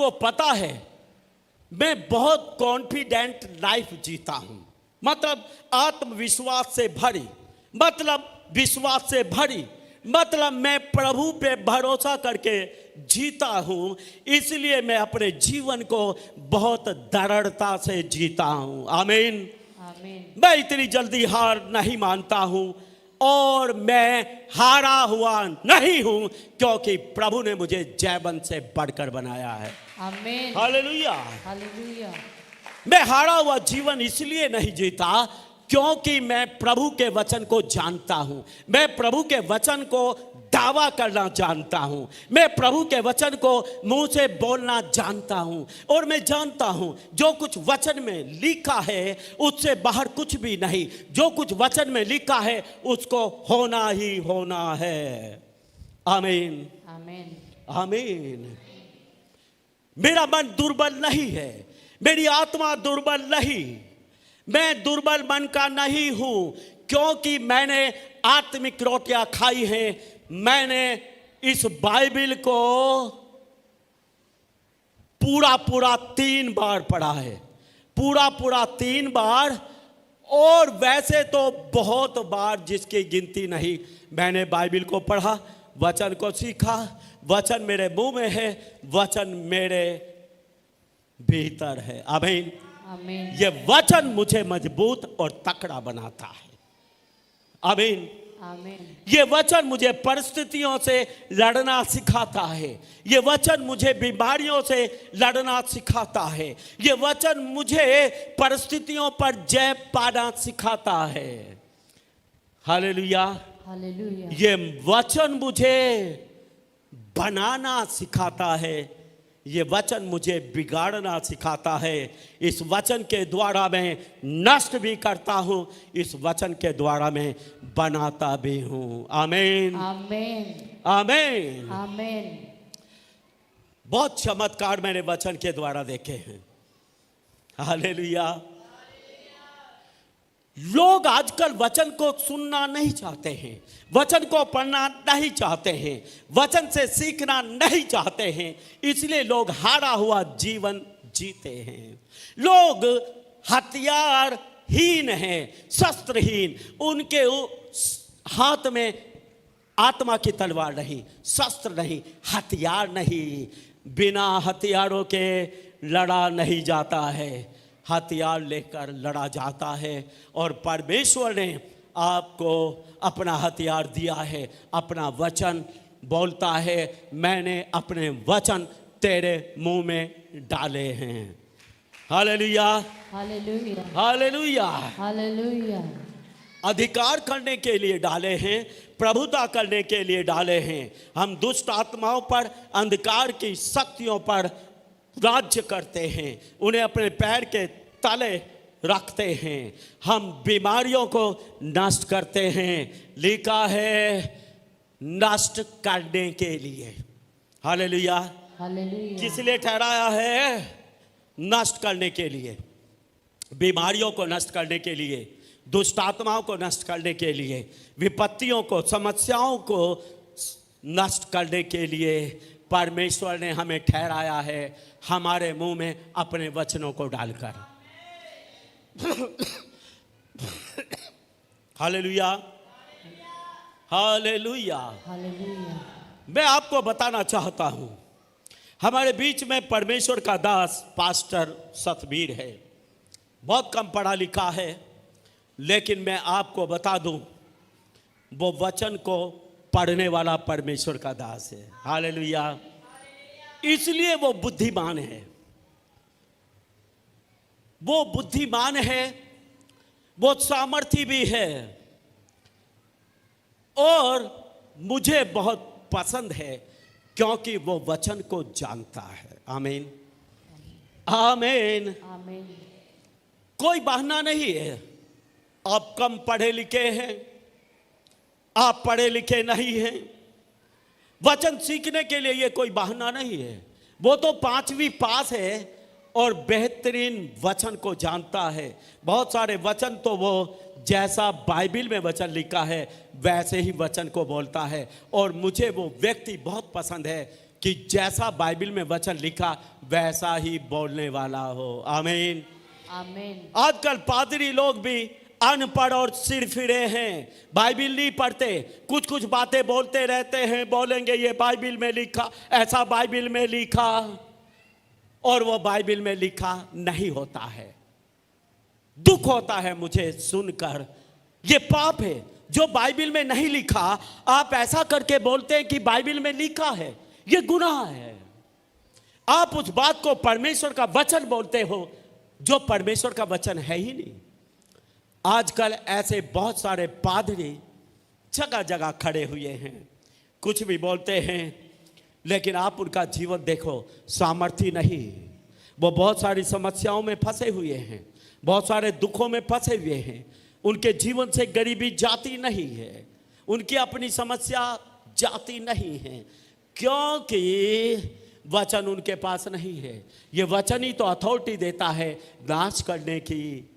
आपको पता है मैं बहुत कॉन्फिडेंट लाइफ जीता हूं, मतलब आत्मविश्वास से भरी, मतलब विश्वास से भरी, मतलब मैं प्रभु पे भरोसा करके जीता हूं। इसलिए मैं अपने जीवन को बहुत दृढ़ता से जीता हूं। आमीन, आमीन। मैं इतनी जल्दी हार नहीं मानता हूं और मैं हारा हुआ नहीं हूं, क्योंकि प्रभु ने मुझे जयवंत से बढ़कर बनाया है। आमीन, हालेलुया। हालेलुया। मैं हारा हुआ जीवन इसलिए नहीं जीता क्योंकि मैं प्रभु के वचन को जानता हूं, मैं प्रभु के वचन को दावा करना जानता हूं, मैं प्रभु के वचन को मुंह से बोलना जानता हूं, और मैं जानता हूं जो कुछ वचन में लिखा है उससे बाहर कुछ भी नहीं। जो कुछ वचन में लिखा है उसको होना ही होना है। आमीन, आमीन, आमीन। मेरा मन दुर्बल नहीं है, मेरी आत्मा दुर्बल नहीं, मैं दुर्बल मन का नहीं हूं, क्योंकि मैंने आत्मिक रोटियां खाई हैं। मैंने इस बाइबल को पूरा 3 बार पढ़ा है, पूरा 3 बार, और वैसे तो बहुत बार जिसकी गिनती नहीं। मैंने बाइबल को पढ़ा, वचन को सीखा, वचन मेरे मुंह में है, वचन मेरे भीतर है। आमीन, आमीन। ये वचन मुझे मजबूत और तकड़ा बनाता है। आमीन, आमीन। ये वचन मुझे परिस्थितियों से लड़ना सिखाता है, ये वचन मुझे बीमारियों से लड़ना सिखाता है, ये वचन मुझे परिस्थितियों पर जय पाना सिखाता है। Hallelujah, hallelujah. ये वचन मुझे बनाना सिखाता है, ये वचन मुझे बिगाड़ना सिखाता है। इस वचन के द्वारा मैं नष्ट भी करता हूं, इस वचन के द्वारा मैं बनाता भी हूं। आमीन, आमीन, आमीन। आमीन। बहुत चमत्कार मैंने वचन के द्वारा देखे हैं। हालेलुया। लोग आजकल वचन को सुनना नहीं चाहते हैं, वचन को पढ़ना नहीं चाहते हैं, वचन से सीखना नहीं चाहते हैं, इसलिए लोग हारा हुआ जीवन जीते हैं। लोग हथियारहीन हैं, शस्त्रहीन, उनके हाथ में आत्मा की तलवार नहीं, शस्त्र नहीं, हथियार नहीं। बिना हथियारों के लड़ा नहीं जाता है, हथियार लेकर लड़ा जाता है। और परमेश्वर ने आपको अपना हथियार दिया है, अपना वचन बोलता है, मैंने अपने वचन तेरे मुंह में डाले हैं। Hallelujah, hallelujah, hallelujah. हालेलुया। अधिकार करने के लिए डाले हैं, प्रभुता करने के लिए डाले हैं। हम दुष्ट आत्माओं पर, अंधकार की शक्तियों पर राज्य करते हैं, उन्हें अपने पैर के तले रखते हैं। हम बीमारियों को नष्ट करते हैं, लिखा है नष्ट करने के लिए। Hallelujah, hallelujah. किस लिए ठहराया है? नष्ट करने के लिए, बीमारियों को नष्ट करने के लिए, दुष्ट आत्माओं को नष्ट करने के लिए, विपत्तियों को, समस्याओं को नष्ट करने के लिए परमेश्वर ने हमें ठहराया है, हमारे मुंह में अपने वचनों को डालकर। Hallelujah, hallelujah, hallelujah. मैं आपको बताना चाहता हूं, हमारे बीच में परमेश्वर का दास पास्टर सतबीर है। बहुत कम पढ़ा लिखा है, लेकिन मैं आपको बता दूं, वो वचन को पढ़ने वाला परमेश्वर का दास है। हालेलुया, इसलिए वो बुद्धिमान है, वो बुद्धिमान है, वो सामर्थी भी है, और मुझे बहुत पसंद है क्योंकि वो वचन को जानता है। आमीन, आमीन, आमीन। कोई बहाना नहीं है। आप कम पढ़े लिखे हैं, आप पढ़े लिखे नहीं हैं, वचन सीखने के लिए ये कोई बहाना नहीं है। वो तो 5वीं पास है और बेहतरीन वचन को जानता है। बहुत सारे वचन तो वो जैसा बाइबल में वचन लिखा है वैसे ही वचन को बोलता है, और मुझे वो व्यक्ति बहुत पसंद है कि जैसा बाइबल में वचन लिखा वैसा ही बोलने वाला हो। आमीन। आमीन। आजकल पादरी लोग भी अनपढ़ और सिर फिरे हैं, बाइबल नहीं पढ़ते, कुछ कुछ बातें बोलते रहते हैं, बोलेंगे ये बाइबल में लिखा, ऐसा बाइबल में लिखा, और वो बाइबल में लिखा नहीं होता है। दुख होता है मुझे सुनकर, ये पाप है। जो बाइबल में नहीं लिखा आप ऐसा करके बोलते हैं कि बाइबल में लिखा है, ये गुनाह है। आप उस बात को परमेश्वर का वचन बोलते हो जो परमेश्वर का वचन है ही नहीं। आजकल ऐसे बहुत सारे पादरी जगह जगह खड़े हुए हैं, कुछ भी बोलते हैं, लेकिन आप उनका जीवन देखो, सामर्थ्य नहीं। वो बहुत सारी समस्याओं में फंसे हुए हैं, बहुत सारे दुखों में फंसे हुए हैं। उनके जीवन से गरीबी जाती नहीं है, उनकी अपनी समस्या जाती नहीं है, क्योंकि वचन उनके पास नहीं है। ये वचन ही तो अथॉरिटी देता है नाश करने की,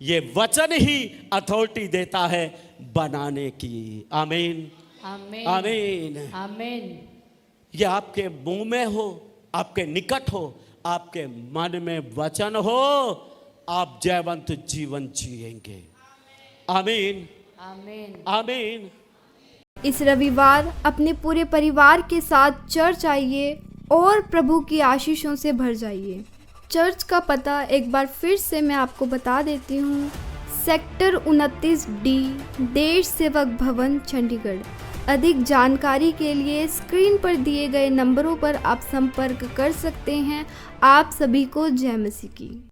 ये वचन ही अथॉरिटी देता है बनाने की। आमीन। आमीन। आमीन। आमीन। ये आपके मुंह में हो, आपके निकट हो, आपके मन में वचन हो, आप जयवंत जीवन जिएंगे। आमीन। आमीन। आमीन। इस रविवार अपने पूरे परिवार के साथ चर्च आइए और प्रभु की आशीषों से भर जाइए। चर्च का पता एक बार फिर से मैं आपको बता देती हूँ। सेक्टर 29D, देश सेवक भवन, चंडीगढ़। अधिक जानकारी के लिए स्क्रीन पर दिए गए नंबरों पर आप संपर्क कर सकते हैं। आप सभी को जय मसीह की।